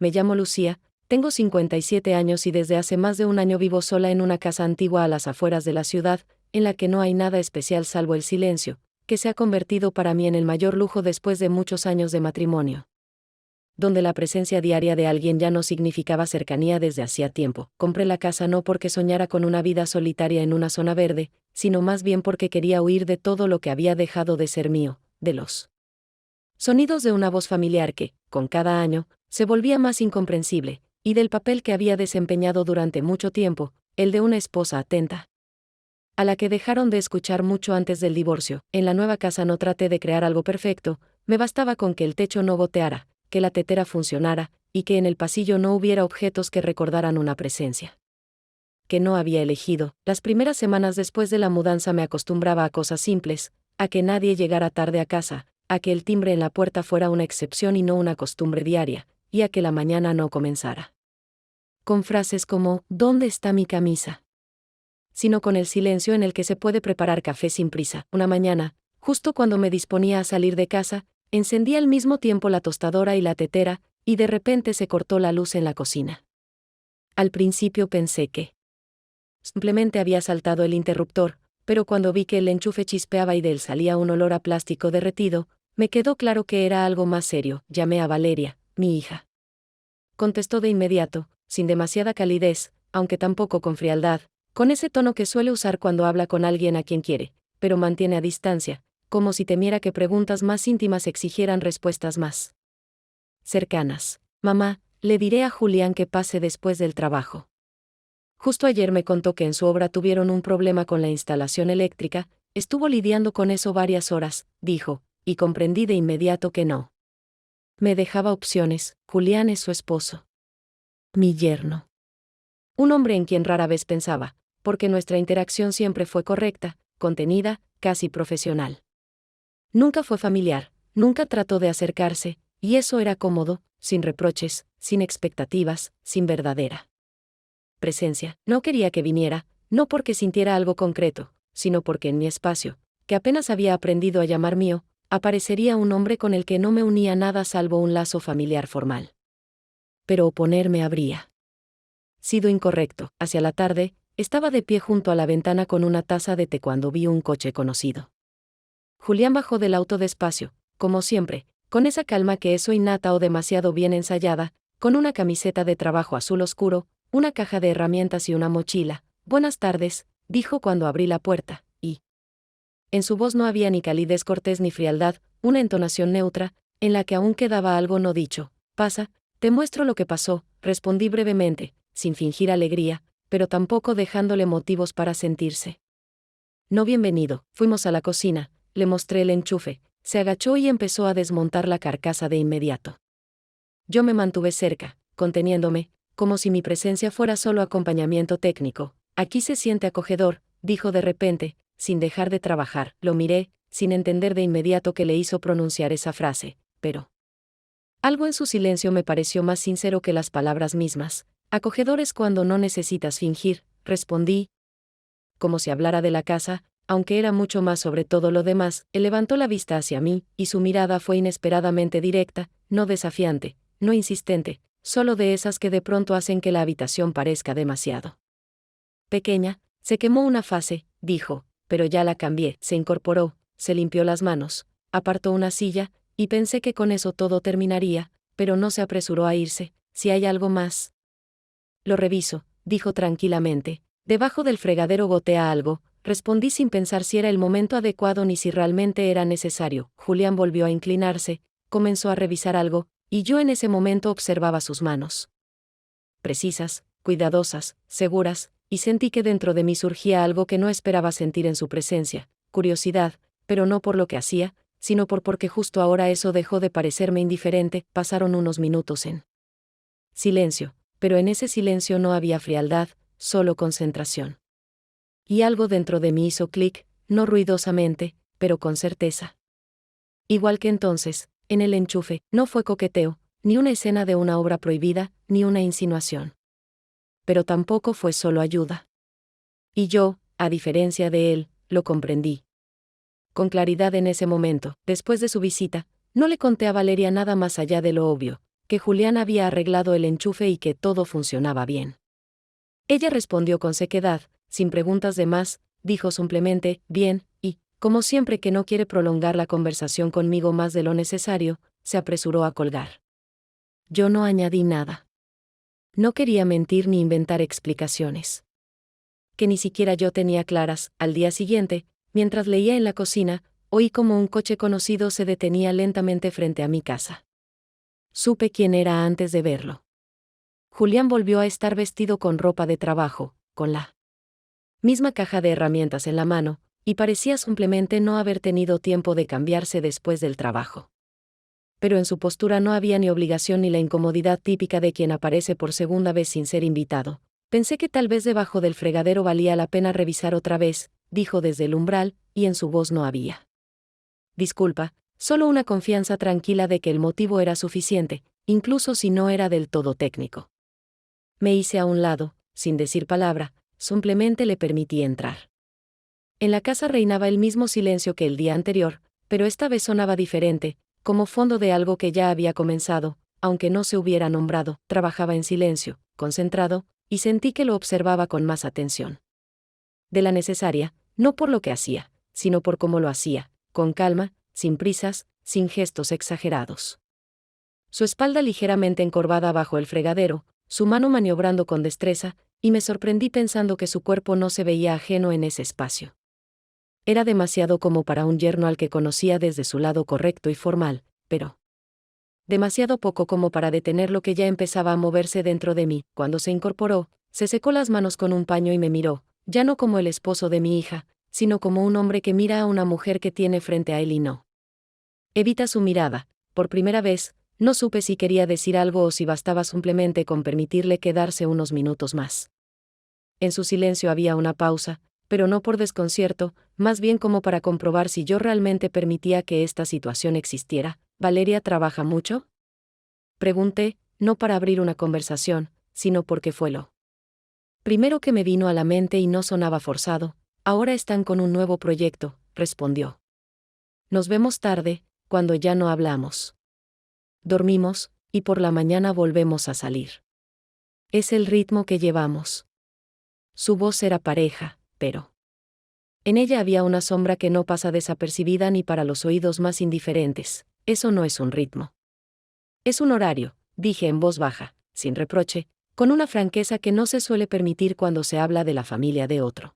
me llamo Lucía, tengo 57 años y desde hace más de un año vivo sola en una casa antigua a las afueras de la ciudad, en la que no hay nada especial salvo el silencio, que se ha convertido para mí en el mayor lujo después de muchos años de matrimonio. Donde la presencia diaria de alguien ya no significaba cercanía desde hacía tiempo. Compré la casa no porque soñara con una vida solitaria en una zona verde, sino más bien porque quería huir de todo lo que había dejado de ser mío, de los sonidos de una voz familiar que, con cada año, se volvía más incomprensible, y del papel que había desempeñado durante mucho tiempo, el de una esposa atenta, a la que dejaron de escuchar mucho antes del divorcio. En la nueva casa no traté de crear algo perfecto, me bastaba con que el techo no goteara, que la tetera funcionara, y que en el pasillo no hubiera objetos que recordaran una presencia que no había elegido. Las primeras semanas después de la mudanza me acostumbraba a cosas simples, a que nadie llegara tarde a casa, a que el timbre en la puerta fuera una excepción y no una costumbre diaria, y a que la mañana no comenzara con frases como ¿dónde está mi camisa?, sino con el silencio en el que se puede preparar café sin prisa. Una mañana, justo cuando me disponía a salir de casa, encendí al mismo tiempo la tostadora y la tetera, y de repente se cortó la luz en la cocina. Al principio pensé que simplemente había saltado el interruptor, pero cuando vi que el enchufe chispeaba y de él salía un olor a plástico derretido, me quedó claro que era algo más serio. Llamé a Valeria, mi hija. Contestó de inmediato, sin demasiada calidez, aunque tampoco con frialdad, con ese tono que suele usar cuando habla con alguien a quien quiere, pero mantiene a distancia, como si temiera que preguntas más íntimas exigieran respuestas más cercanas. Mamá, le diré a Julián que pase después del trabajo. Justo ayer me contó que en su obra tuvieron un problema con la instalación eléctrica, estuvo lidiando con eso varias horas, dijo, y comprendí de inmediato que no me dejaba opciones. Julián es su esposo. Mi yerno. Un hombre en quien rara vez pensaba, porque nuestra interacción siempre fue correcta, contenida, casi profesional. Nunca fue familiar, nunca trató de acercarse, y eso era cómodo, sin reproches, sin expectativas, sin verdadera presencia. No quería que viniera, no porque sintiera algo concreto, sino porque en mi espacio, que apenas había aprendido a llamar mío, aparecería un hombre con el que no me unía nada salvo un lazo familiar formal. Pero oponerme habría sido incorrecto. Hacia la tarde, estaba de pie junto a la ventana con una taza de té cuando vi un coche conocido. Julián bajó del auto despacio, como siempre, con esa calma que es o innata o demasiado bien ensayada, con una camiseta de trabajo azul oscuro, una caja de herramientas y una mochila. Buenas tardes, dijo cuando abrí la puerta, y en su voz no había ni calidez cortés ni frialdad, una entonación neutra, en la que aún quedaba algo no dicho. Pasa, te muestro lo que pasó, respondí brevemente, sin fingir alegría, pero tampoco dejándole motivos para sentirse no bienvenido. Fuimos a la cocina, le mostré el enchufe, se agachó y empezó a desmontar la carcasa de inmediato. Yo me mantuve cerca, conteniéndome, como si mi presencia fuera solo acompañamiento técnico. Aquí se siente acogedor, dijo de repente, sin dejar de trabajar. Lo miré, sin entender de inmediato qué le hizo pronunciar esa frase, pero algo en su silencio me pareció más sincero que las palabras mismas. Acogedor es cuando no necesitas fingir, respondí, como si hablara de la casa, aunque era mucho más sobre todo lo demás. Él levantó la vista hacia mí, y su mirada fue inesperadamente directa, no desafiante, no insistente, solo de esas que de pronto hacen que la habitación parezca demasiado pequeña. Se quemó una fase, dijo, pero ya la cambié. Se incorporó, se limpió las manos, apartó una silla, y pensé que con eso todo terminaría, pero no se apresuró a irse. Si hay algo más, lo reviso, dijo tranquilamente. Debajo del fregadero gotea algo, respondí sin pensar si era el momento adecuado ni si realmente era necesario. Julián volvió a inclinarse, comenzó a revisar algo, y yo en ese momento observaba sus manos. Precisas, cuidadosas, seguras, y sentí que dentro de mí surgía algo que no esperaba sentir en su presencia, curiosidad, pero no por lo que hacía, sino porque justo ahora eso dejó de parecerme indiferente. Pasaron unos minutos en silencio, pero en ese silencio no había frialdad, solo concentración. Y algo dentro de mí hizo clic, no ruidosamente, pero con certeza. Igual que entonces, en el enchufe, no fue coqueteo, ni una escena de una obra prohibida, ni una insinuación. Pero tampoco fue solo ayuda. Y yo, a diferencia de él, lo comprendí con claridad en ese momento. Después de su visita, no le conté a Valeria nada más allá de lo obvio. que Julián había arreglado el enchufe y que todo funcionaba bien. Ella respondió con sequedad, sin preguntas de más, dijo simplemente, bien, y, como siempre que no quiere prolongar la conversación conmigo más de lo necesario, se apresuró a colgar. Yo no añadí nada. No quería mentir ni inventar explicaciones que ni siquiera yo tenía claras. Al día siguiente, mientras leía en la cocina, oí como un coche conocido se detenía lentamente frente a mi casa. Supe quién era antes de verlo. Julián volvió a estar vestido con ropa de trabajo, con la misma caja de herramientas en la mano, y parecía simplemente no haber tenido tiempo de cambiarse después del trabajo. Pero en su postura no había ni obligación ni la incomodidad típica de quien aparece por segunda vez sin ser invitado. Pensé que tal vez debajo del fregadero valía la pena revisar otra vez, dijo desde el umbral, y en su voz no había disculpa, solo una confianza tranquila de que el motivo era suficiente, incluso si no era del todo técnico. Me hice a un lado, sin decir palabra, simplemente le permití entrar. En la casa reinaba el mismo silencio que el día anterior, pero esta vez sonaba diferente, como fondo de algo que ya había comenzado, aunque no se hubiera nombrado. Trabajaba en silencio, concentrado, y sentí que lo observaba con más atención de la necesaria, no por lo que hacía, sino por cómo lo hacía, con calma, sin prisas, sin gestos exagerados. Su espalda ligeramente encorvada bajo el fregadero, su mano maniobrando con destreza, y me sorprendí pensando que su cuerpo no se veía ajeno en ese espacio. Era demasiado como para un yerno al que conocía desde su lado correcto y formal, pero demasiado poco como para detener lo que ya empezaba a moverse dentro de mí. Cuando se incorporó, se secó las manos con un paño y me miró, ya no como el esposo de mi hija, sino como un hombre que mira a una mujer que tiene frente a él y no evita su mirada. Por primera vez, no supe si quería decir algo o si bastaba simplemente con permitirle quedarse unos minutos más. En su silencio había una pausa, pero no por desconcierto, más bien como para comprobar si yo realmente permitía que esta situación existiera. ¿Valeria trabaja mucho?, pregunté, no para abrir una conversación, sino porque fue lo primero que me vino a la mente y no sonaba forzado. Ahora están con un nuevo proyecto, respondió. Nos vemos tarde, cuando ya no hablamos. Dormimos, y por la mañana volvemos a salir. Es el ritmo que llevamos. Su voz era pareja, pero en ella había una sombra que no pasa desapercibida ni para los oídos más indiferentes. Eso no es un ritmo. Es un horario, dije en voz baja, sin reproche, con una franqueza que no se suele permitir cuando se habla de la familia de otro.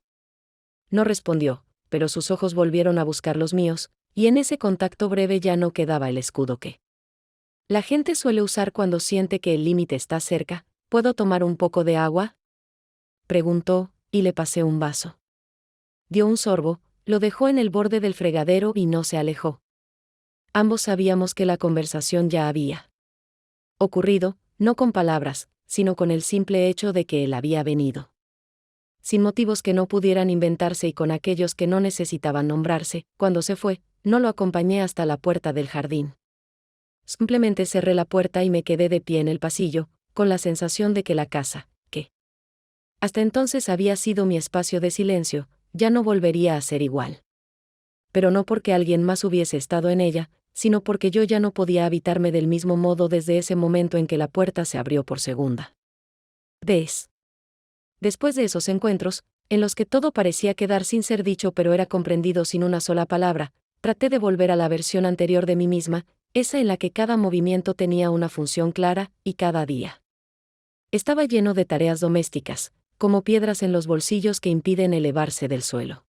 No respondió, pero sus ojos volvieron a buscar los míos, y en ese contacto breve ya no quedaba el escudo que la gente suele usar cuando siente que el límite está cerca. ¿Puedo tomar un poco de agua?, preguntó, y le pasé un vaso. Dio un sorbo, lo dejó en el borde del fregadero y no se alejó. Ambos sabíamos que la conversación ya había ocurrido, no con palabras, sino con el simple hecho de que él había venido. Sin motivos que no pudieran inventarse y con aquellos que no necesitaban nombrarse. Cuando se fue, no lo acompañé hasta la puerta del jardín. Simplemente cerré la puerta y me quedé de pie en el pasillo, con la sensación de que la casa, que hasta entonces había sido mi espacio de silencio, ya no volvería a ser igual. Pero no porque alguien más hubiese estado en ella, sino porque yo ya no podía habitarme del mismo modo desde ese momento en que la puerta se abrió por segunda vez. Después de esos encuentros, en los que todo parecía quedar sin ser dicho pero era comprendido sin una sola palabra, traté de volver a la versión anterior de mí misma, esa en la que cada movimiento tenía una función clara, y cada día estaba lleno de tareas domésticas, como piedras en los bolsillos que impiden elevarse del suelo.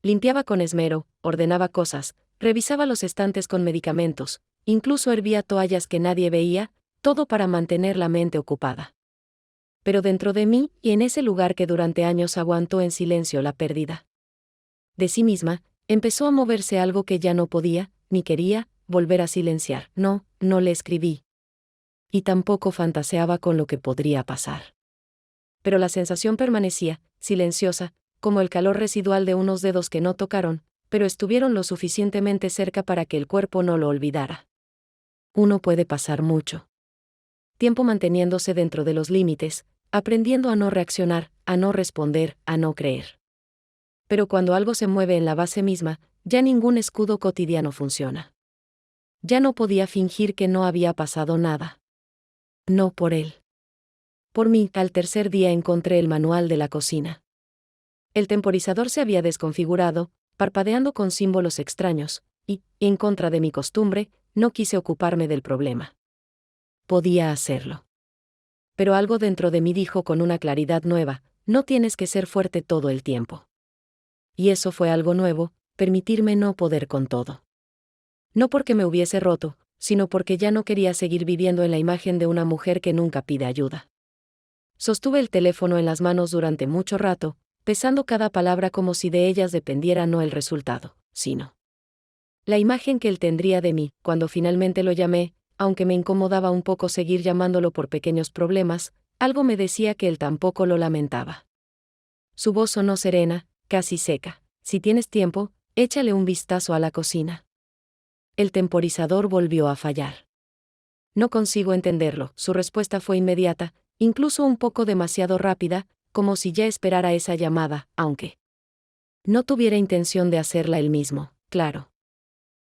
Limpiaba con esmero, ordenaba cosas, revisaba los estantes con medicamentos, incluso hervía toallas que nadie veía, todo para mantener la mente ocupada. Pero dentro de mí, y en ese lugar que durante años aguantó en silencio la pérdida de sí misma, empezó a moverse algo que ya no podía, ni quería, volver a silenciar. No le escribí. Y tampoco fantaseaba con lo que podría pasar. Pero la sensación permanecía, silenciosa, como el calor residual de unos dedos que no tocaron, pero estuvieron lo suficientemente cerca para que el cuerpo no lo olvidara. Uno puede pasar mucho tiempo manteniéndose dentro de los límites, aprendiendo a no reaccionar, a no responder, a no creer. Pero cuando algo se mueve en la base misma, ya ningún escudo cotidiano funciona. Ya no podía fingir que no había pasado nada. No por él. Por mí, al tercer día encontré el manual de la cocina. El temporizador se había desconfigurado, parpadeando con símbolos extraños, y, en contra de mi costumbre, no quise ocuparme del problema. Podía hacerlo. Pero algo dentro de mí dijo con una claridad nueva: no tienes que ser fuerte todo el tiempo. Y eso fue algo nuevo, permitirme no poder con todo. No porque me hubiese roto, sino porque ya no quería seguir viviendo en la imagen de una mujer que nunca pide ayuda. Sostuve el teléfono en las manos durante mucho rato, pesando cada palabra como si de ellas dependiera no el resultado, sino la imagen que él tendría de mí. Cuando finalmente lo llamé, aunque me incomodaba un poco seguir llamándolo por pequeños problemas, algo me decía que él tampoco lo lamentaba. Su voz sonó serena, casi seca. Si tienes tiempo, échale un vistazo a la cocina. El temporizador volvió a fallar. No consigo entenderlo. Su respuesta fue inmediata, incluso un poco demasiado rápida, como si ya esperara esa llamada, aunque no tuviera intención de hacerla él mismo, claro.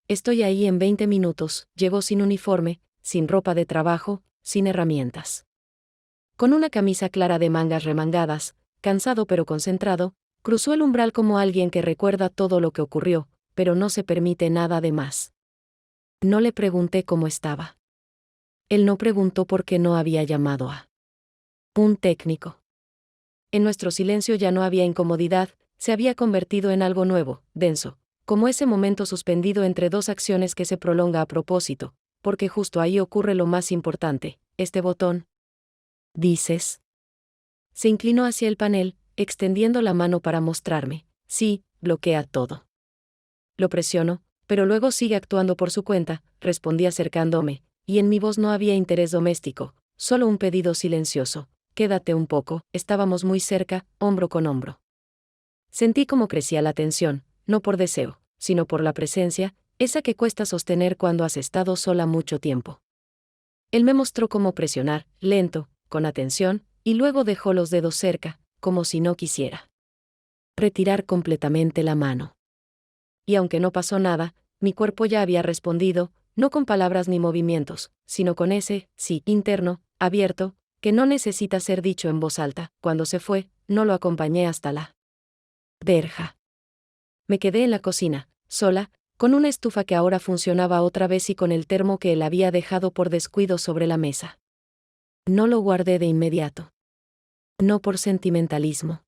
Estoy ahí en 20 minutos, llegó sin uniforme, sin ropa de trabajo, sin herramientas. Con una camisa clara de mangas remangadas, cansado pero concentrado, cruzó el umbral como alguien que recuerda todo lo que ocurrió, pero no se permite nada de más. No le pregunté cómo estaba. Él no preguntó por qué no había llamado a un técnico. En nuestro silencio ya no había incomodidad, se había convertido en algo nuevo, denso, como ese momento suspendido entre dos acciones que se prolonga a propósito, porque justo ahí ocurre lo más importante, este botón. ¿Dices? Se inclinó hacia el panel, extendiendo la mano para mostrarme. Sí, bloquea todo. Lo presiono, pero luego sigue actuando por su cuenta, respondí acercándome, y en mi voz no había interés doméstico, solo un pedido silencioso. Quédate un poco, estábamos muy cerca, hombro con hombro. Sentí cómo crecía la tensión, no por deseo, sino por la presencia, esa que cuesta sostener cuando has estado sola mucho tiempo. Él me mostró cómo presionar, lento, con atención, y luego dejó los dedos cerca, como si no quisiera retirar completamente la mano. Y aunque no pasó nada, mi cuerpo ya había respondido, no con palabras ni movimientos, sino con ese sí interno, abierto, que no necesita ser dicho en voz alta. Cuando se fue, no lo acompañé hasta la verja. Me quedé en la cocina, sola, con una estufa que ahora funcionaba otra vez y con el termo que él había dejado por descuido sobre la mesa. No lo guardé de inmediato. No por sentimentalismo,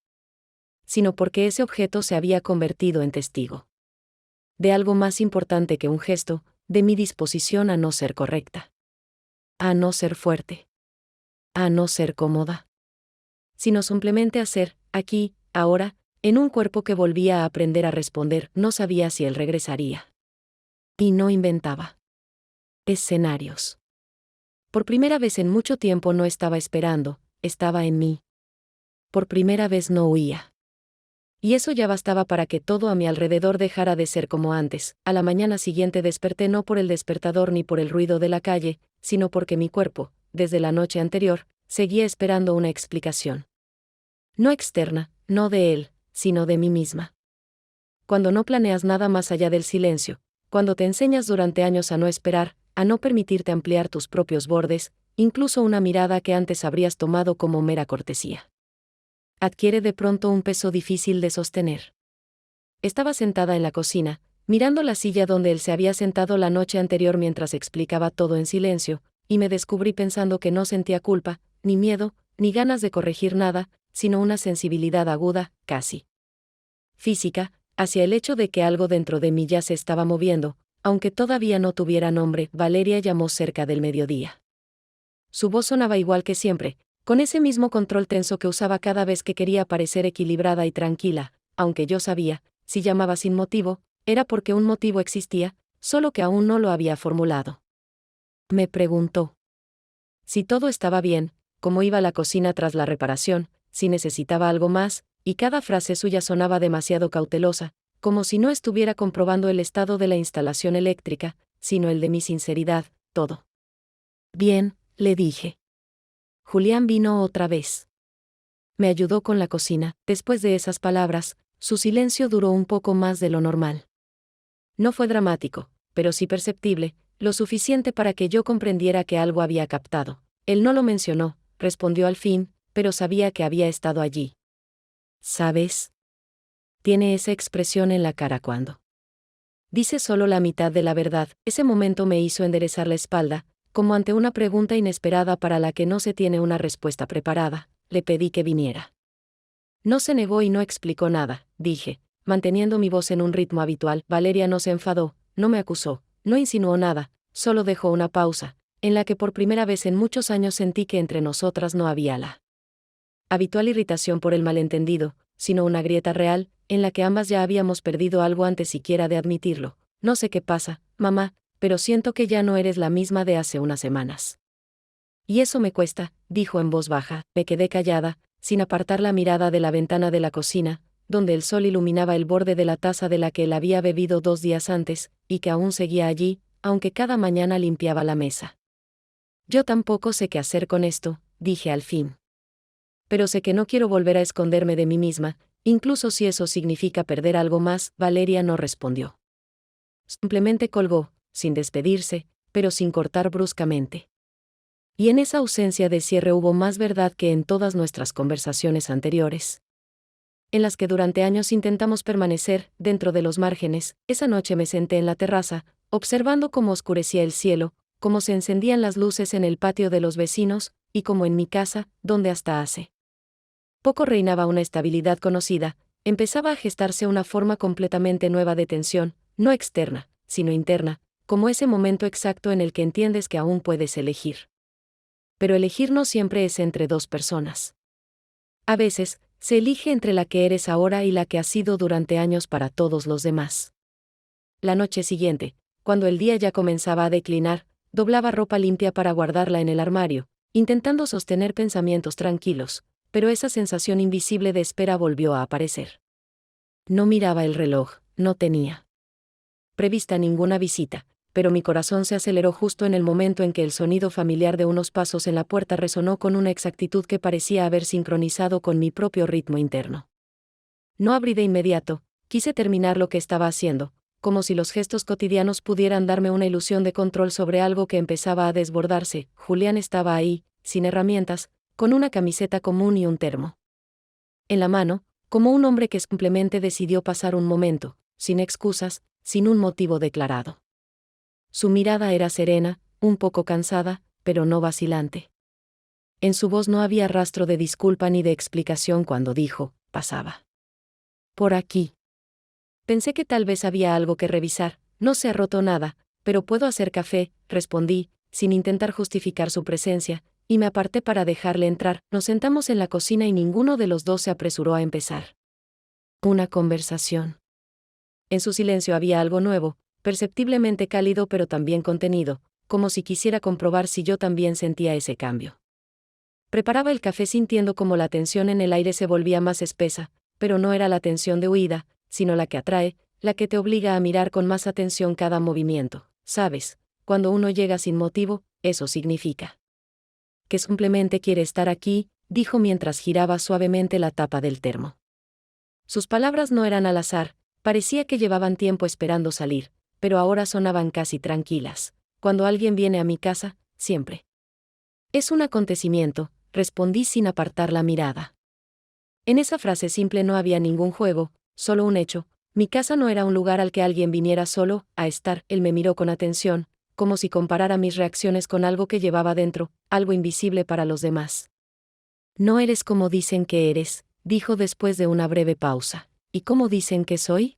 sino porque ese objeto se había convertido en testigo de algo más importante que un gesto, de mi disposición a no ser correcta, a no ser fuerte, a no ser cómoda, sino simplemente a ser, aquí, ahora, en un cuerpo que volvía a aprender a responder. No sabía si él regresaría. Y no inventaba escenarios. Por primera vez en mucho tiempo no estaba esperando, estaba en mí. Por primera vez no huía. Y eso ya bastaba para que todo a mi alrededor dejara de ser como antes. A la mañana siguiente desperté no por el despertador ni por el ruido de la calle, sino porque mi cuerpo, desde la noche anterior, seguía esperando una explicación. No externa, no de él, sino de mí misma. Cuando no planeas nada más allá del silencio, cuando te enseñas durante años a no esperar, a no permitirte ampliar tus propios bordes, incluso una mirada que antes habrías tomado como mera cortesía, adquiere de pronto un peso difícil de sostener. Estaba sentada en la cocina, mirando la silla donde él se había sentado la noche anterior mientras explicaba todo en silencio, y me descubrí pensando que no sentía culpa, ni miedo, ni ganas de corregir nada, sino una sensibilidad aguda, casi física, hacia el hecho de que algo dentro de mí ya se estaba moviendo, aunque todavía no tuviera nombre. Valeria llamó cerca del mediodía. Su voz sonaba igual que siempre, con ese mismo control tenso que usaba cada vez que quería parecer equilibrada y tranquila, aunque yo sabía, si llamaba sin motivo, era porque un motivo existía, solo que aún no lo había formulado. Me preguntó si todo estaba bien, cómo iba la cocina tras la reparación, si necesitaba algo más, y cada frase suya sonaba demasiado cautelosa, como si no estuviera comprobando el estado de la instalación eléctrica, sino el de mi sinceridad. Todo bien, le dije. Julián vino otra vez. Me ayudó con la cocina. Después de esas palabras, su silencio duró un poco más de lo normal. No fue dramático, pero sí perceptible, lo suficiente para que yo comprendiera que algo había captado. Él no lo mencionó, respondió al fin, pero sabía que había estado allí. ¿Sabes? Tiene esa expresión en la cara cuando dice solo la mitad de la verdad. Ese momento me hizo enderezar la espalda, como ante una pregunta inesperada para la que no se tiene una respuesta preparada. Le pedí que viniera. No se negó y no explicó nada, dije, manteniendo mi voz en un ritmo habitual. Valeria no se enfadó, no me acusó, no insinuó nada, solo dejó una pausa, en la que por primera vez en muchos años sentí que entre nosotras no había la habitual irritación por el malentendido, sino una grieta real, en la que ambas ya habíamos perdido algo antes siquiera de admitirlo. No sé qué pasa, mamá, pero siento que ya no eres la misma de hace unas semanas. Y eso me cuesta, dijo en voz baja. Me quedé callada, sin apartar la mirada de la ventana de la cocina, donde el sol iluminaba el borde de la taza de la que él había bebido 2 días antes, y que aún seguía allí, aunque cada mañana limpiaba la mesa. Yo tampoco sé qué hacer con esto, dije al fin. Pero sé que no quiero volver a esconderme de mí misma, incluso si eso significa perder algo más. Valeria no respondió. Simplemente colgó, sin despedirse, pero sin cortar bruscamente. Y en esa ausencia de cierre hubo más verdad que en todas nuestras conversaciones anteriores, en las que durante años intentamos permanecer dentro de los márgenes. Esa noche me senté en la terraza, observando cómo oscurecía el cielo, cómo se encendían las luces en el patio de los vecinos, y como en mi casa, donde hasta hace poco reinaba una estabilidad conocida, empezaba a gestarse una forma completamente nueva de tensión, no externa, sino interna, como ese momento exacto en el que entiendes que aún puedes elegir. Pero elegir no siempre es entre 2 personas. A veces, se elige entre la que eres ahora y la que has sido durante años para todos los demás. La noche siguiente, cuando el día ya comenzaba a declinar, doblaba ropa limpia para guardarla en el armario, intentando sostener pensamientos tranquilos, pero esa sensación invisible de espera volvió a aparecer. No miraba el reloj, no tenía prevista ninguna visita, pero mi corazón se aceleró justo en el momento en que el sonido familiar de unos pasos en la puerta resonó con una exactitud que parecía haber sincronizado con mi propio ritmo interno. No abrí de inmediato, quise terminar lo que estaba haciendo, como si los gestos cotidianos pudieran darme una ilusión de control sobre algo que empezaba a desbordarse. Julián estaba ahí, sin herramientas, con una camiseta común y un termo en la mano, como un hombre que simplemente decidió pasar un momento, sin excusas, sin un motivo declarado. Su mirada era serena, un poco cansada, pero no vacilante. En su voz no había rastro de disculpa ni de explicación cuando dijo, pasaba por aquí. Pensé que tal vez había algo que revisar. No se ha roto nada, pero puedo hacer café, respondí, sin intentar justificar su presencia, y me aparté para dejarle entrar. Nos sentamos en la cocina y ninguno de los dos se apresuró a empezar una conversación. En su silencio había algo nuevo, perceptiblemente cálido pero también contenido, como si quisiera comprobar si yo también sentía ese cambio. Preparaba el café sintiendo como la tensión en el aire se volvía más espesa, pero no era la tensión de huida, sino la que atrae, la que te obliga a mirar con más atención cada movimiento. ¿Sabes? Cuando uno llega sin motivo, eso significa que simplemente quiere estar aquí, dijo mientras giraba suavemente la tapa del termo. Sus palabras no eran al azar, parecía que llevaban tiempo esperando salir, pero ahora sonaban casi tranquilas. Cuando alguien viene a mi casa, siempre es un acontecimiento, respondí sin apartar la mirada. En esa frase simple no había ningún juego, solo un hecho. Mi casa no era un lugar al que alguien viniera solo a estar. Él me miró con atención, como si comparara mis reacciones con algo que llevaba dentro, algo invisible para los demás. No eres como dicen que eres, dijo después de una breve pausa. ¿Y cómo dicen que soy?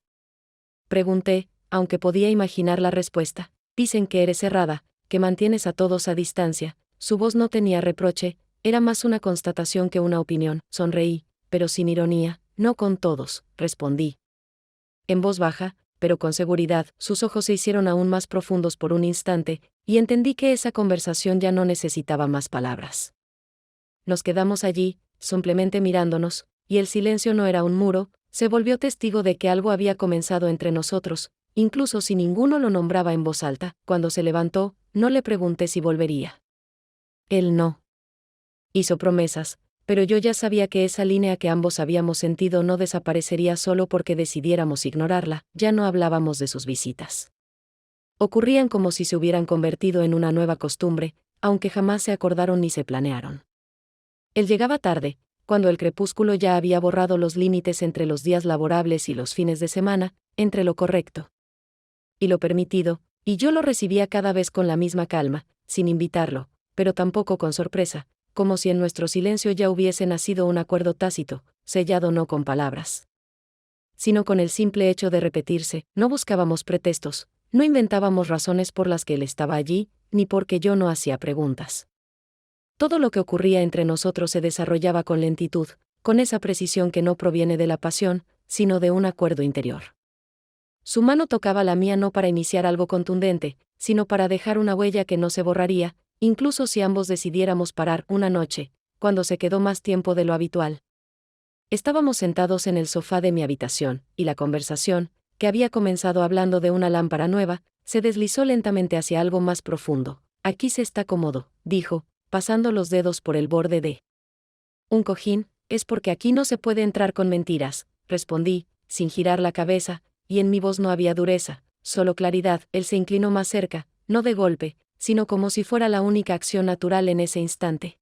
Pregunté, aunque podía imaginar la respuesta. Dicen que eres cerrada, que mantienes a todos a distancia. Su voz no tenía reproche, era más una constatación que una opinión. Sonreí, pero sin ironía. No con todos, respondí. En voz baja, pero con seguridad. Sus ojos se hicieron aún más profundos por un instante, y entendí que esa conversación ya no necesitaba más palabras. Nos quedamos allí, simplemente mirándonos, y el silencio no era un muro, se volvió testigo de que algo había comenzado entre nosotros, incluso si ninguno lo nombraba en voz alta. Cuando se levantó, no le pregunté si volvería. Él no hizo promesas, pero yo ya sabía que esa línea que ambos habíamos sentido no desaparecería solo porque decidiéramos ignorarla. Ya no hablábamos de sus visitas. Ocurrían como si se hubieran convertido en una nueva costumbre, aunque jamás se acordaron ni se planearon. Él llegaba tarde, cuando el crepúsculo ya había borrado los límites entre los días laborables y los fines de semana, entre lo correcto y lo permitido, y yo lo recibía cada vez con la misma calma, sin invitarlo, pero tampoco con sorpresa, como si en nuestro silencio ya hubiese nacido un acuerdo tácito, sellado no con palabras, sino con el simple hecho de repetirse. No buscábamos pretextos, no inventábamos razones por las que él estaba allí, ni porque yo no hacía preguntas. Todo lo que ocurría entre nosotros se desarrollaba con lentitud, con esa precisión que no proviene de la pasión, sino de un acuerdo interior. Su mano tocaba la mía no para iniciar algo contundente, sino para dejar una huella que no se borraría, incluso si ambos decidiéramos parar una noche, cuando se quedó más tiempo de lo habitual. Estábamos sentados en el sofá de mi habitación, y la conversación, que había comenzado hablando de una lámpara nueva, se deslizó lentamente hacia algo más profundo. Aquí se está cómodo, dijo, pasando los dedos por el borde de un cojín. Es porque aquí no se puede entrar con mentiras, respondí, sin girar la cabeza, y en mi voz no había dureza, solo claridad. Él se inclinó más cerca, no de golpe, sino como si fuera la única acción natural en ese instante.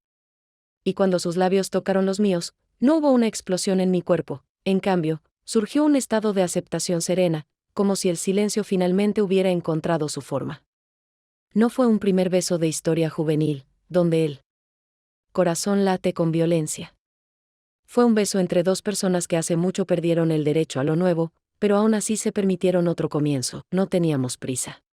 Y cuando sus labios tocaron los míos, no hubo una explosión en mi cuerpo, en cambio, surgió un estado de aceptación serena, como si el silencio finalmente hubiera encontrado su forma. No fue un primer beso de historia juvenil, donde el corazón late con violencia. Fue un beso entre dos personas que hace mucho perdieron el derecho a lo nuevo, pero aún así se permitieron otro comienzo. No teníamos prisa.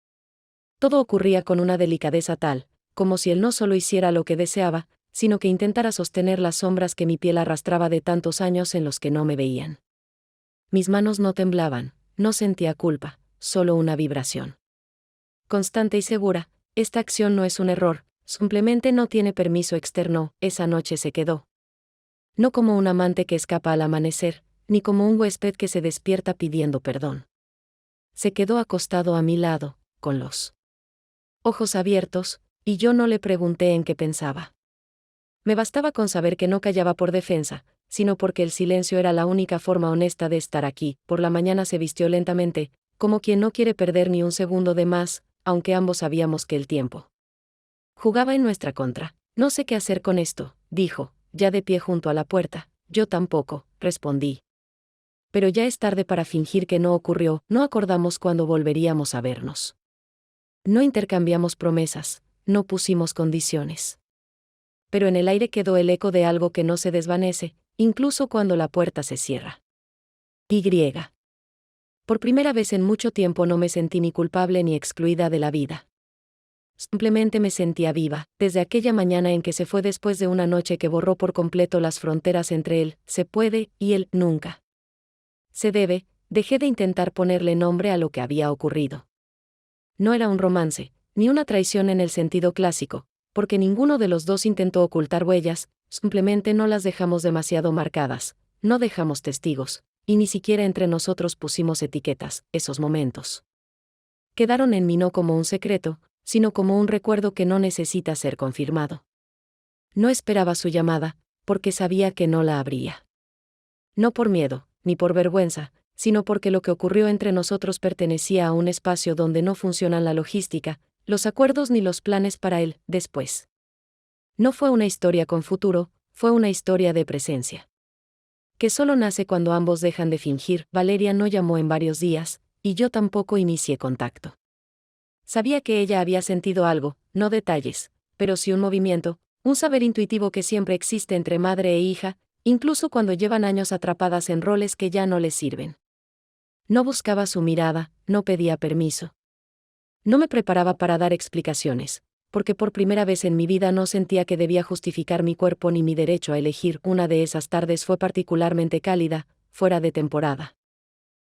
Todo ocurría con una delicadeza tal, como si él no solo hiciera lo que deseaba, sino que intentara sostener las sombras que mi piel arrastraba de tantos años en los que no me veían. Mis manos no temblaban, no sentía culpa, solo una vibración constante y segura. Esta acción no es un error, simplemente no tiene permiso externo. Esa noche se quedó. No como un amante que escapa al amanecer, ni como un huésped que se despierta pidiendo perdón. Se quedó acostado a mi lado, con los ojos abiertos, y yo no le pregunté en qué pensaba. Me bastaba con saber que no callaba por defensa, sino porque el silencio era la única forma honesta de estar aquí. Por la mañana se vistió lentamente, como quien no quiere perder ni un segundo de más, aunque ambos sabíamos que el tiempo jugaba en nuestra contra. No sé qué hacer con esto, dijo, ya de pie junto a la puerta. Yo tampoco, respondí. Pero ya es tarde para fingir que no ocurrió. No acordamos cuándo volveríamos a vernos. No intercambiamos promesas, no pusimos condiciones. Pero en el aire quedó el eco de algo que no se desvanece, incluso cuando la puerta se cierra. Y. Por primera vez en mucho tiempo no me sentí ni culpable ni excluida de la vida. Simplemente me sentía viva, desde aquella mañana en que se fue después de una noche que borró por completo las fronteras entre él, se puede, y él, nunca. Se debe, dejé de intentar ponerle nombre a lo que había ocurrido. No era un romance, ni una traición en el sentido clásico, porque ninguno de los dos intentó ocultar huellas, simplemente no las dejamos demasiado marcadas, no dejamos testigos, y ni siquiera entre nosotros pusimos etiquetas. Esos momentos quedaron en mí no como un secreto, sino como un recuerdo que no necesita ser confirmado. No esperaba su llamada, porque sabía que no la habría. No por miedo, ni por vergüenza, sino porque lo que ocurrió entre nosotros pertenecía a un espacio donde no funcionan la logística, los acuerdos ni los planes para él, después. No fue una historia con futuro, fue una historia de presencia. Que solo nace cuando ambos dejan de fingir. Valeria no llamó en varios días, y yo tampoco inicié contacto. Sabía que ella había sentido algo, no detalles, pero sí un movimiento, un saber intuitivo que siempre existe entre madre e hija, incluso cuando llevan años atrapadas en roles que ya no les sirven. No buscaba su mirada, no pedía permiso. No me preparaba para dar explicaciones, porque por primera vez en mi vida no sentía que debía justificar mi cuerpo ni mi derecho a elegir. Una de esas tardes fue particularmente cálida, fuera de temporada.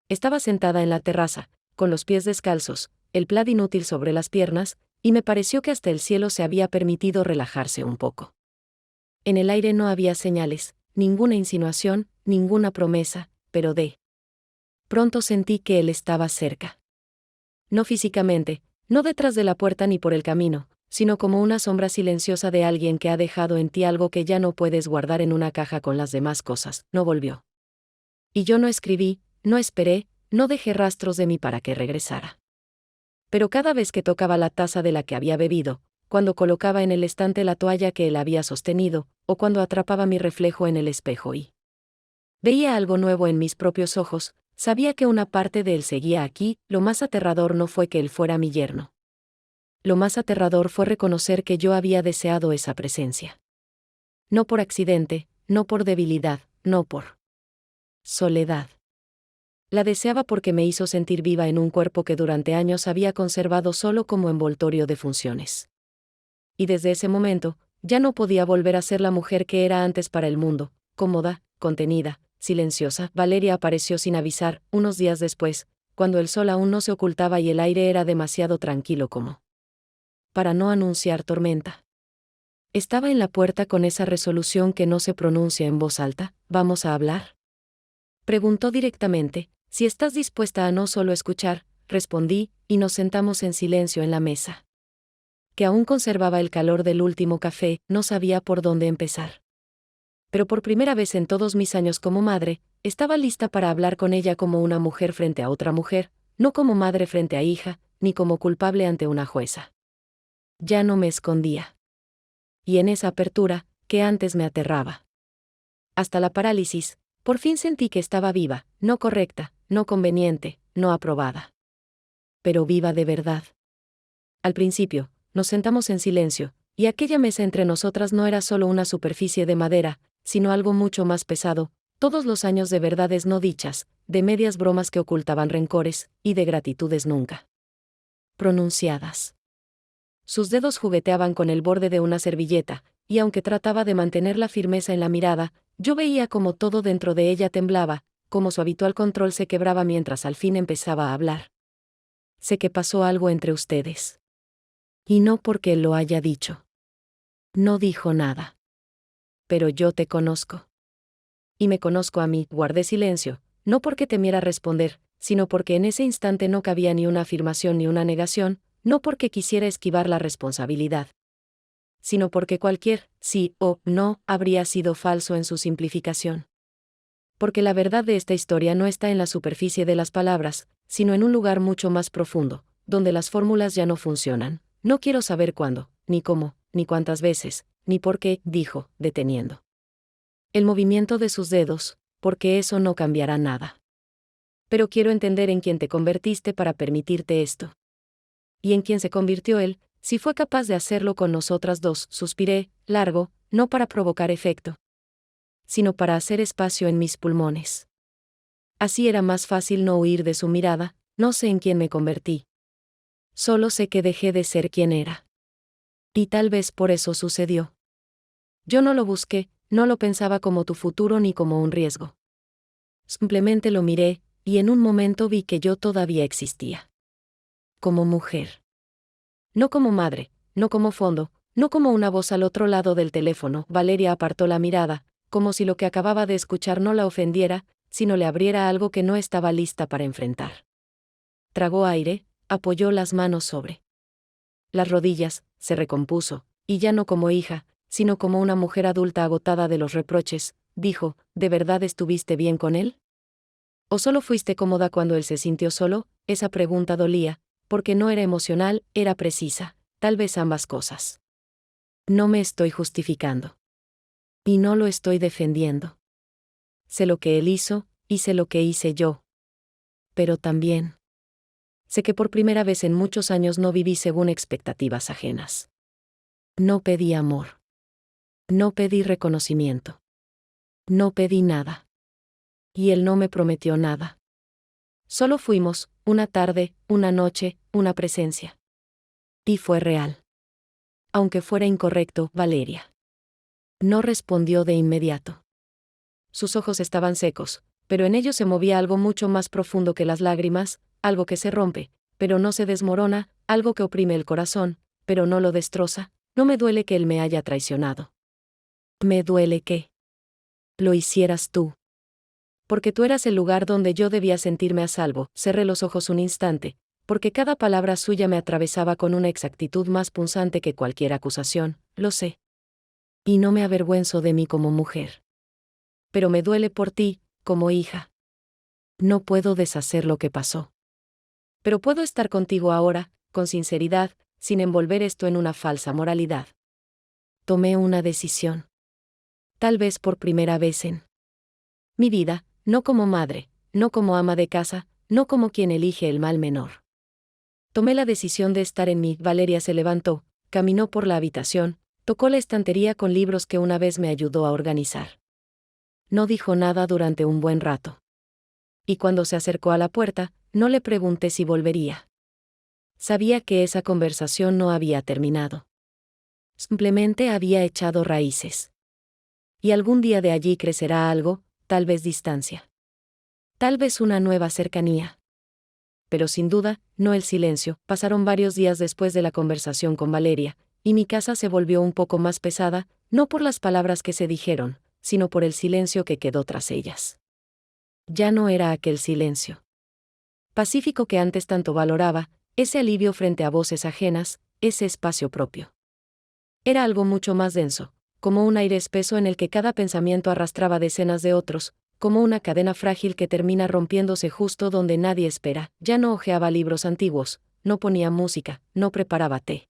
Estaba sentada en la terraza, con los pies descalzos, el plaid inútil sobre las piernas, y me pareció que hasta el cielo se había permitido relajarse un poco. En el aire no había señales, ninguna insinuación, ninguna promesa, pero de pronto sentí que él estaba cerca. No físicamente, no detrás de la puerta ni por el camino, sino como una sombra silenciosa de alguien que ha dejado en ti algo que ya no puedes guardar en una caja con las demás cosas. No volvió. Y yo no escribí, no esperé, no dejé rastros de mí para que regresara. Pero cada vez que tocaba la taza de la que había bebido, cuando colocaba en el estante la toalla que él había sostenido, o cuando atrapaba mi reflejo en el espejo y veía algo nuevo en mis propios ojos. Sabía que una parte de él seguía aquí. Lo más aterrador no fue que él fuera mi yerno. Lo más aterrador fue reconocer que yo había deseado esa presencia. No por accidente, no por debilidad, no por soledad. La deseaba porque me hizo sentir viva en un cuerpo que durante años había conservado solo como envoltorio de funciones. Y desde ese momento, ya no podía volver a ser la mujer que era antes para el mundo, cómoda, contenida, silenciosa. Valeria apareció sin avisar, unos días después, cuando el sol aún no se ocultaba y el aire era demasiado tranquilo como para no anunciar tormenta. Estaba en la puerta con esa resolución que no se pronuncia en voz alta. ¿Vamos a hablar? Preguntó directamente. Si estás dispuesta a no solo escuchar, respondí, y nos sentamos en silencio en la mesa. Que aún conservaba el calor del último café, no sabía por dónde empezar. Pero por primera vez en todos mis años como madre, estaba lista para hablar con ella como una mujer frente a otra mujer, no como madre frente a hija, ni como culpable ante una jueza. Ya no me escondía. Y en esa apertura, que antes me aterraba hasta la parálisis, por fin sentí que estaba viva, no correcta, no conveniente, no aprobada. Pero viva de verdad. Al principio, nos sentamos en silencio, y aquella mesa entre nosotras no era solo una superficie de madera, sino algo mucho más pesado, todos los años de verdades no dichas, de medias bromas que ocultaban rencores, y de gratitudes nunca pronunciadas. Sus dedos jugueteaban con el borde de una servilleta, y aunque trataba de mantener la firmeza en la mirada, yo veía como todo dentro de ella temblaba, como su habitual control se quebraba mientras al fin empezaba a hablar. Sé que pasó algo entre ustedes. Y no porque él lo haya dicho. No dijo nada. Pero yo te conozco. Y me conozco a mí. Guardé silencio, no porque temiera responder, sino porque en ese instante no cabía ni una afirmación ni una negación, no porque quisiera esquivar la responsabilidad, sino porque cualquier sí o no habría sido falso en su simplificación. Porque la verdad de esta historia no está en la superficie de las palabras, sino en un lugar mucho más profundo, donde las fórmulas ya no funcionan. No quiero saber cuándo, ni cómo, ni cuántas veces, ni por qué, dijo, deteniendo el movimiento de sus dedos, porque eso no cambiará nada. Pero quiero entender en quién te convertiste para permitirte esto. Y en quién se convirtió él, si fue capaz de hacerlo con nosotras dos. Suspiré, largo, no para provocar efecto, sino para hacer espacio en mis pulmones. Así era más fácil no huir de su mirada. No sé en quién me convertí. Solo sé que dejé de ser quien era. Y tal vez por eso sucedió. Yo no lo busqué, no lo pensaba como tu futuro ni como un riesgo. Simplemente lo miré, y en un momento vi que yo todavía existía. Como mujer. No como madre, no como fondo, no como una voz al otro lado del teléfono. Valeria apartó la mirada, como si lo que acababa de escuchar no la ofendiera, sino le abriera algo que no estaba lista para enfrentar. Tragó aire, apoyó las manos sobre las rodillas, se recompuso, y ya no como hija, sino como una mujer adulta agotada de los reproches, dijo, ¿de verdad estuviste bien con él? ¿O solo fuiste cómoda cuando él se sintió solo? Esa pregunta dolía, porque no era emocional, era precisa, tal vez ambas cosas. No me estoy justificando. Y no lo estoy defendiendo. Sé lo que él hizo, y sé lo que hice yo. Pero también sé que por primera vez en muchos años no viví según expectativas ajenas. No pedí amor. No pedí reconocimiento. No pedí nada. Y él no me prometió nada. Solo fuimos, una tarde, una noche, una presencia. Y fue real. Aunque fuera incorrecto, Valeria no respondió de inmediato. Sus ojos estaban secos, pero en ellos se movía algo mucho más profundo que las lágrimas, algo que se rompe, pero no se desmorona, algo que oprime el corazón, pero no lo destroza. No me duele que él me haya traicionado. Me duele que lo hicieras tú. Porque tú eras el lugar donde yo debía sentirme a salvo. Cerré los ojos un instante, porque cada palabra suya me atravesaba con una exactitud más punzante que cualquier acusación, lo sé. Y no me avergüenzo de mí como mujer. Pero me duele por ti, como hija. No puedo deshacer lo que pasó. Pero puedo estar contigo ahora, con sinceridad, sin envolver esto en una falsa moralidad. Tomé una decisión. Tal vez por primera vez en mi vida, no como madre, no como ama de casa, no como quien elige el mal menor. Tomé la decisión de estar en mí. Valeria se levantó, caminó por la habitación, tocó la estantería con libros que una vez me ayudó a organizar. No dijo nada durante un buen rato. Y cuando se acercó a la puerta, no le pregunté si volvería. Sabía que esa conversación no había terminado. Simplemente había echado raíces. Y algún día de allí crecerá algo, tal vez distancia. Tal vez una nueva cercanía. Pero sin duda, no el silencio. Pasaron varios días después de la conversación con Valeria, y mi casa se volvió un poco más pesada, no por las palabras que se dijeron, sino por el silencio que quedó tras ellas. Ya no era aquel silencio pacífico que antes tanto valoraba, ese alivio frente a voces ajenas, ese espacio propio. Era algo mucho más denso, como un aire espeso en el que cada pensamiento arrastraba decenas de otros, como una cadena frágil que termina rompiéndose justo donde nadie espera. Ya no hojeaba libros antiguos, no ponía música, no preparaba té.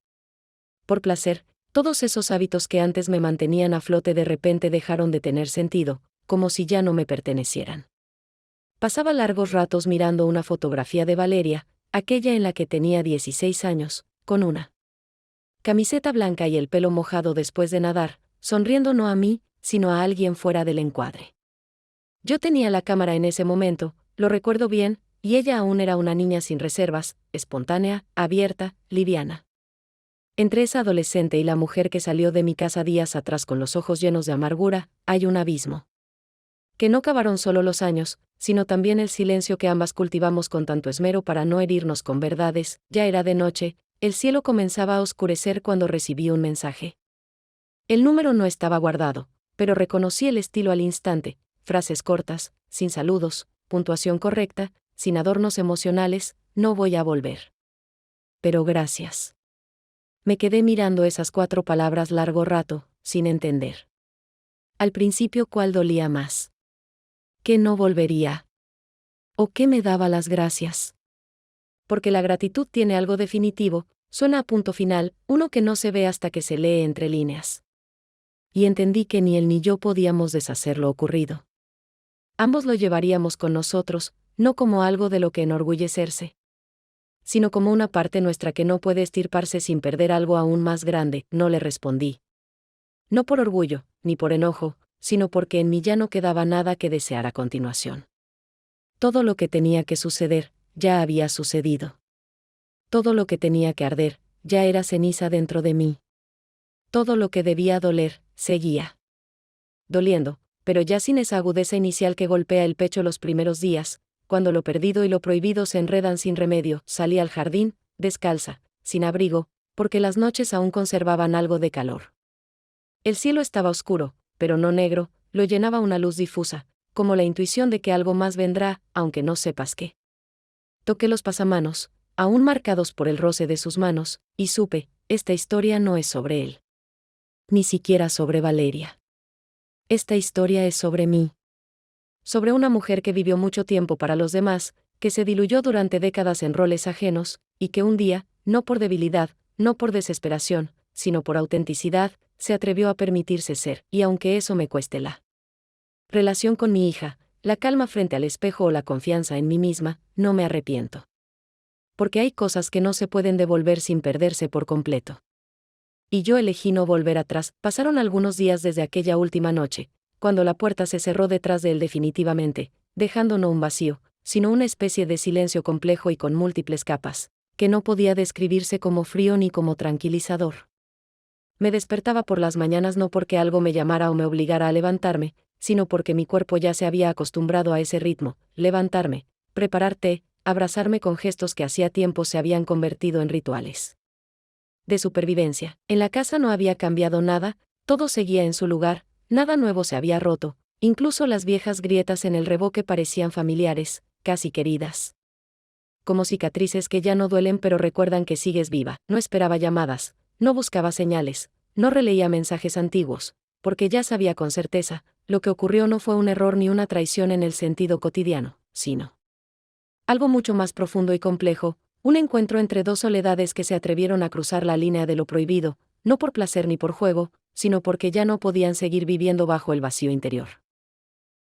Por placer, todos esos hábitos que antes me mantenían a flote de repente dejaron de tener sentido, como si ya no me pertenecieran. Pasaba largos ratos mirando una fotografía de Valeria, aquella en la que tenía 16 años, con una camiseta blanca y el pelo mojado después de nadar, sonriendo no a mí, sino a alguien fuera del encuadre. Yo tenía la cámara en ese momento, lo recuerdo bien, y ella aún era una niña sin reservas, espontánea, abierta, liviana. Entre esa adolescente y la mujer que salió de mi casa días atrás con los ojos llenos de amargura, hay un abismo. Que no cavaron solo los años, sino también el silencio que ambas cultivamos con tanto esmero para no herirnos con verdades. Ya era de noche, el cielo comenzaba a oscurecer cuando recibí un mensaje. El número no estaba guardado, pero reconocí el estilo al instante, frases cortas, sin saludos, puntuación correcta, sin adornos emocionales, no voy a volver. Pero gracias. Me quedé mirando esas 4 palabras largo rato, sin entender. Al principio, ¿cuál dolía más? ¿Que no volvería? ¿O qué me daba las gracias? Porque la gratitud tiene algo definitivo, suena a punto final, uno que no se ve hasta que se lee entre líneas. Y entendí que ni él ni yo podíamos deshacer lo ocurrido. Ambos lo llevaríamos con nosotros, no como algo de lo que enorgullecerse, sino como una parte nuestra que no puede estirparse sin perder algo aún más grande. No le respondí. No por orgullo, ni por enojo, sino porque en mí ya no quedaba nada que desear a continuación. Todo lo que tenía que suceder, ya había sucedido. Todo lo que tenía que arder, ya era ceniza dentro de mí. Todo lo que debía doler, seguía doliendo, pero ya sin esa agudeza inicial que golpea el pecho los primeros días, cuando lo perdido y lo prohibido se enredan sin remedio. Salí al jardín, descalza, sin abrigo, porque las noches aún conservaban algo de calor. El cielo estaba oscuro, pero no negro, lo llenaba una luz difusa, como la intuición de que algo más vendrá, aunque no sepas qué. Toqué los pasamanos, aún marcados por el roce de sus manos, y supe, esta historia no es sobre él. Ni siquiera sobre Valeria. Esta historia es sobre mí. Sobre una mujer que vivió mucho tiempo para los demás, que se diluyó durante décadas en roles ajenos, y que un día, no por debilidad, no por desesperación, sino por autenticidad, se atrevió a permitirse ser, y aunque eso me cueste la relación con mi hija, la calma frente al espejo o la confianza en mí misma, no me arrepiento. Porque hay cosas que no se pueden devolver sin perderse por completo. Y yo elegí no volver atrás. Pasaron algunos días desde aquella última noche, cuando la puerta se cerró detrás de él definitivamente, dejando no un vacío, sino una especie de silencio complejo y con múltiples capas, que no podía describirse como frío ni como tranquilizador. Me despertaba por las mañanas no porque algo me llamara o me obligara a levantarme, sino porque mi cuerpo ya se había acostumbrado a ese ritmo: levantarme, preparar té, abrazarme con gestos que hacía tiempo se habían convertido en rituales de supervivencia. En la casa no había cambiado nada, todo seguía en su lugar, nada nuevo se había roto, incluso las viejas grietas en el revoque parecían familiares, casi queridas. Como cicatrices que ya no duelen pero recuerdan que sigues viva. No esperaba llamadas, no buscaba señales, no releía mensajes antiguos, porque ya sabía con certeza, lo que ocurrió no fue un error ni una traición en el sentido cotidiano, sino algo mucho más profundo y complejo, Un encuentro entre dos soledades que se atrevieron a cruzar la línea de lo prohibido, no por placer ni por juego, sino porque ya no podían seguir viviendo bajo el vacío interior.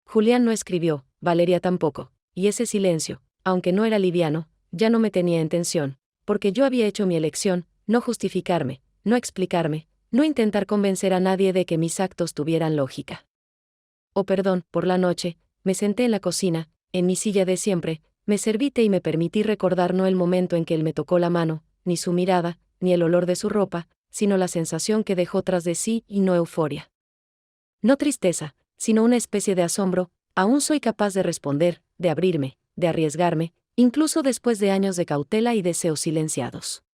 Julián no escribió, Valeria tampoco, y ese silencio, aunque no era liviano, ya no me tenía en tensión, porque yo había hecho mi elección, no justificarme, no explicarme, no intentar convencer a nadie de que mis actos tuvieran lógica. Oh, perdón, por la noche, me senté en la cocina, en mi silla de siempre, me serví té y me permití recordar no el momento en que él me tocó la mano, ni su mirada, ni el olor de su ropa, sino la sensación que dejó tras de sí y no euforia. No tristeza, sino una especie de asombro. Aún soy capaz de responder, de abrirme, de arriesgarme, incluso después de años de cautela y deseos silenciados.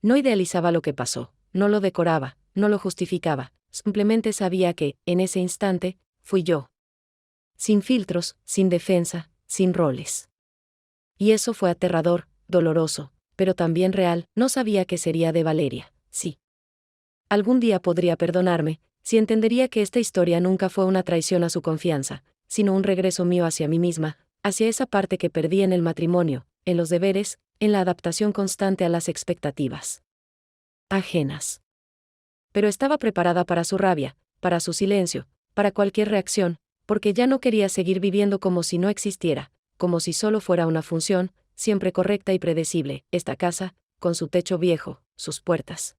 No idealizaba lo que pasó, no lo decoraba, no lo justificaba, simplemente sabía que, en ese instante, fui yo. Sin filtros, sin defensa, sin roles. Y eso fue aterrador, doloroso, pero también real. No sabía qué sería de Valeria, sí. Algún día podría perdonarme, si entendería que esta historia nunca fue una traición a su confianza, sino un regreso mío hacia mí misma, hacia esa parte que perdí en el matrimonio, en los deberes, en la adaptación constante a las expectativas ajenas. Pero estaba preparada para su rabia, para su silencio, para cualquier reacción, porque ya no quería seguir viviendo como si no existiera, como si solo fuera una función, siempre correcta y predecible, esta casa, con su techo viejo, sus puertas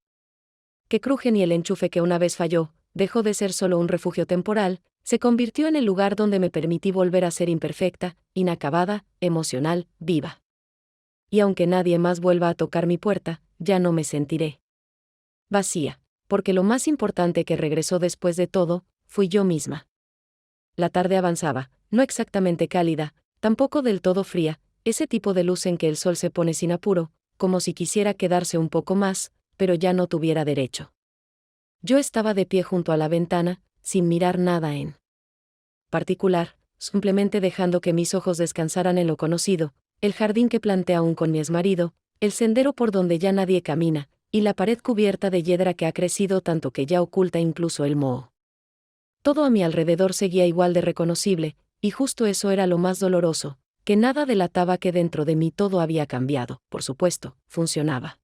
que crujen y el enchufe que una vez falló, dejó de ser solo un refugio temporal, se convirtió en el lugar donde me permití volver a ser imperfecta, inacabada, emocional, viva. Y aunque nadie más vuelva a tocar mi puerta, ya no me sentiré vacía, porque lo más importante que regresó después de todo, fui yo misma. La tarde avanzaba, no exactamente cálida, tampoco del todo fría, ese tipo de luz en que el sol se pone sin apuro, como si quisiera quedarse un poco más, pero ya no tuviera derecho. Yo estaba de pie junto a la ventana, sin mirar nada en particular, simplemente dejando que mis ojos descansaran en lo conocido, el jardín que planté aún con mi exmarido, el sendero por donde ya nadie camina, y la pared cubierta de hiedra que ha crecido tanto que ya oculta incluso el moho. Todo a mi alrededor seguía igual de reconocible, y justo eso era lo más doloroso, que nada delataba que dentro de mí todo había cambiado. Por supuesto, funcionaba.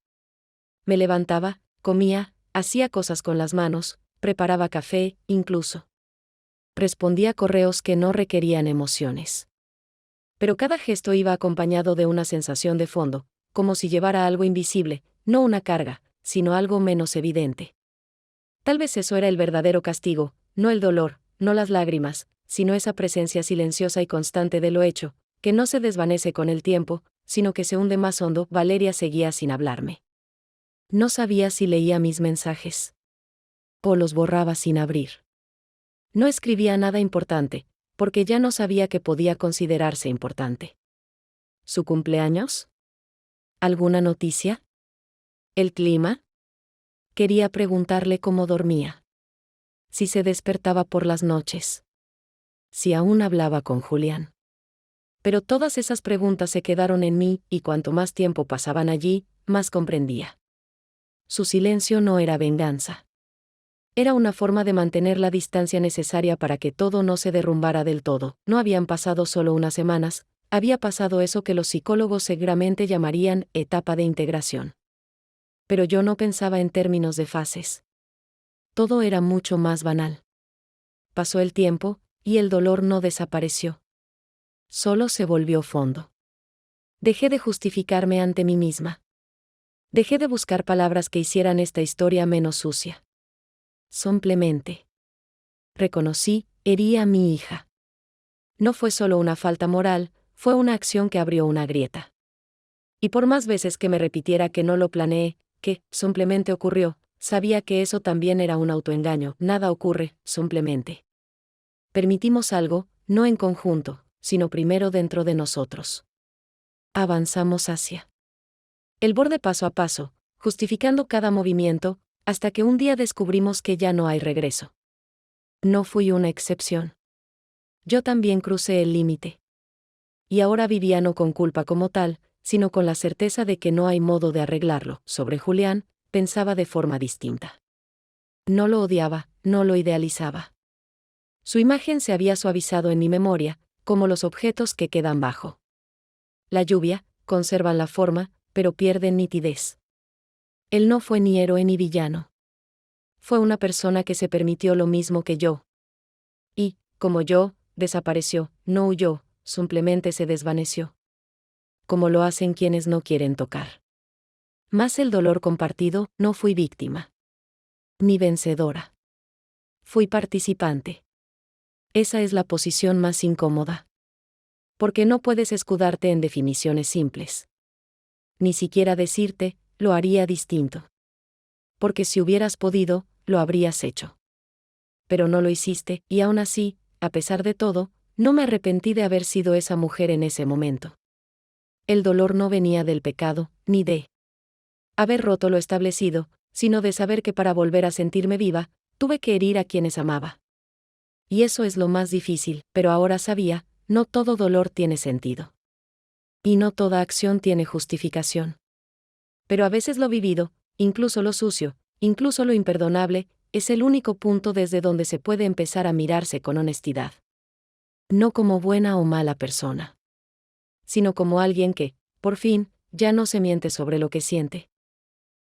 Me levantaba, comía, hacía cosas con las manos, preparaba café, incluso respondía correos que no requerían emociones. Pero cada gesto iba acompañado de una sensación de fondo, como si llevara algo invisible, no una carga, sino algo menos evidente. Tal vez eso era el verdadero castigo, no el dolor, no las lágrimas, sino esa presencia silenciosa y constante de lo hecho, que no se desvanece con el tiempo, sino que se hunde más hondo. Valeria seguía sin hablarme. No sabía si leía mis mensajes o los borraba sin abrir. No escribía nada importante, porque ya no sabía que podía considerarse importante. ¿Su cumpleaños? ¿Alguna noticia? ¿El clima? Quería preguntarle cómo dormía. Si se despertaba por las noches. Si aún hablaba con Julián. Pero todas esas preguntas se quedaron en mí, y cuanto más tiempo pasaban allí, más comprendía. Su silencio no era venganza. Era una forma de mantener la distancia necesaria para que todo no se derrumbara del todo. No habían pasado solo unas semanas, había pasado eso que los psicólogos seguramente llamarían etapa de integración. Pero yo no pensaba en términos de fases. Todo era mucho más banal. Pasó el tiempo, y el dolor no desapareció. Solo se volvió fondo. Dejé de justificarme ante mí misma. Dejé de buscar palabras que hicieran esta historia menos sucia. Simplemente reconocí, herí a mi hija. No fue solo una falta moral, fue una acción que abrió una grieta. Y por más veces que me repitiera que no lo planeé, que simplemente ocurrió, sabía que eso también era un autoengaño. Nada ocurre, simplemente. Permitimos algo, no en conjunto, sino primero dentro de nosotros. Avanzamos hacia el borde paso a paso, justificando cada movimiento, hasta que un día descubrimos que ya no hay regreso. No fui una excepción. Yo también crucé el límite. Y ahora vivía no con culpa como tal, sino con la certeza de que no hay modo de arreglarlo. Sobre Julián, pensaba de forma distinta. No lo odiaba, no lo idealizaba. Su imagen se había suavizado en mi memoria, como los objetos que quedan bajo la lluvia, conservan la forma, pero pierden nitidez. Él no fue ni héroe ni villano. Fue una persona que se permitió lo mismo que yo. Y, como yo, desapareció, no huyó, simplemente se desvaneció. Como lo hacen quienes no quieren tocar. Más el dolor compartido, no fui víctima. Ni vencedora. Fui participante. Esa es la posición más incómoda. Porque no puedes escudarte en definiciones simples. Ni siquiera decirte, lo haría distinto. Porque si hubieras podido, lo habrías hecho. Pero no lo hiciste, y aún así, a pesar de todo, no me arrepentí de haber sido esa mujer en ese momento. El dolor no venía del pecado, ni de haber roto lo establecido, sino de saber que para volver a sentirme viva, tuve que herir a quienes amaba. Y eso es lo más difícil, pero ahora sabía, no todo dolor tiene sentido. Y no toda acción tiene justificación. Pero a veces lo vivido, incluso lo sucio, incluso lo imperdonable, es el único punto desde donde se puede empezar a mirarse con honestidad. No como buena o mala persona, sino como alguien que, por fin, ya no se miente sobre lo que siente.